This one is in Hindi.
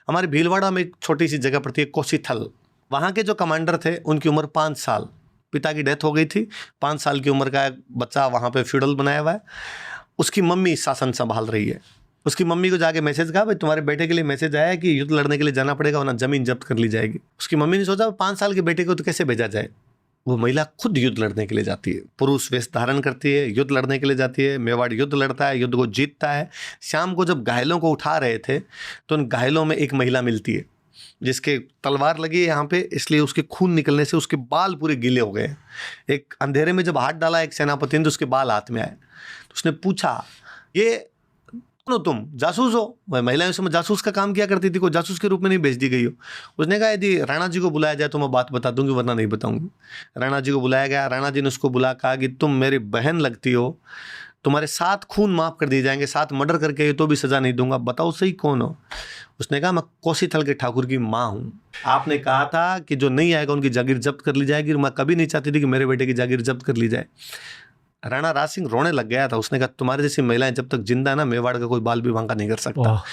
हमारे भीलवाड़ा में एक छोटी सी जगह पड़ती है कोसीथल, वहाँ के जो कमांडर थे उनकी उम्र 5 साल, पिता की डेथ हो गई थी, 5 साल की उम्र का एक बच्चा वहाँ पे फ्यूडल बनाया हुआ है, उसकी मम्मी शासन संभाल रही है। उसकी मम्मी को जाके मैसेज कहा, भाई तुम्हारे बेटे के लिए मैसेज आया है कि युद्ध लड़ने के लिए जाना पड़ेगा वरना जमीन जब्त कर ली जाएगी। उसकी मम्मी ने सोचा 5 साल के बेटे को तो कैसे भेजा जाए। वो महिला खुद युद्ध लड़ने के लिए जाती है, पुरुष वेश धारण करती है, युद्ध लड़ने के लिए जाती है। मेवाड़ युद्ध लड़ता है, युद्ध को जीतता है। शाम को जब घायलों को उठा रहे थे तो उन घायलों में एक महिला मिलती है जिसके तलवार लगी है यहाँ पे, इसलिए उसके खून निकलने से उसके बाल पूरे गीले हो गए। एक अंधेरे में जब हाथ डाला एक सेनापति ने तो उसके बाल हाथ में आए। तो उसने पूछा, ये कौन हो तुम, जासूस हो? वह महिला उस समय जासूस का काम किया करती थी, कोई जासूस के रूप में नहीं भेज दी गई हो। उसने कहा यदि राणा जी को बुलाया जाए तो मैं बात बता दूंगी वरना नहीं बताऊंगी। राणा जी को बुलाया गया। राणा जी ने उसको बुला कहा कि तुम मेरी बहन लगती हो, तुम्हारे 7 खून माफ कर दिए जाएंगे, 7 मर्डर करके ये तो भी सजा नहीं दूंगा, बताओ सही कौन हो? उसने कहा मैं कोसीथल के ठाकुर की माँ हूँ। आपने कहा था कि जो नहीं आएगा उनकी जागीर जब्त कर ली जाएगी, मैं कभी नहीं चाहती थी कि मेरे बेटे की जागीर जब्त कर ली जाए। राणा राज सिंह रोने लग गया था। उसने कहा तुम्हारे जैसी महिलाएं जब तक जिंदा ना, मेवाड़ का कोई बाल भी वांका नहीं कर सकता।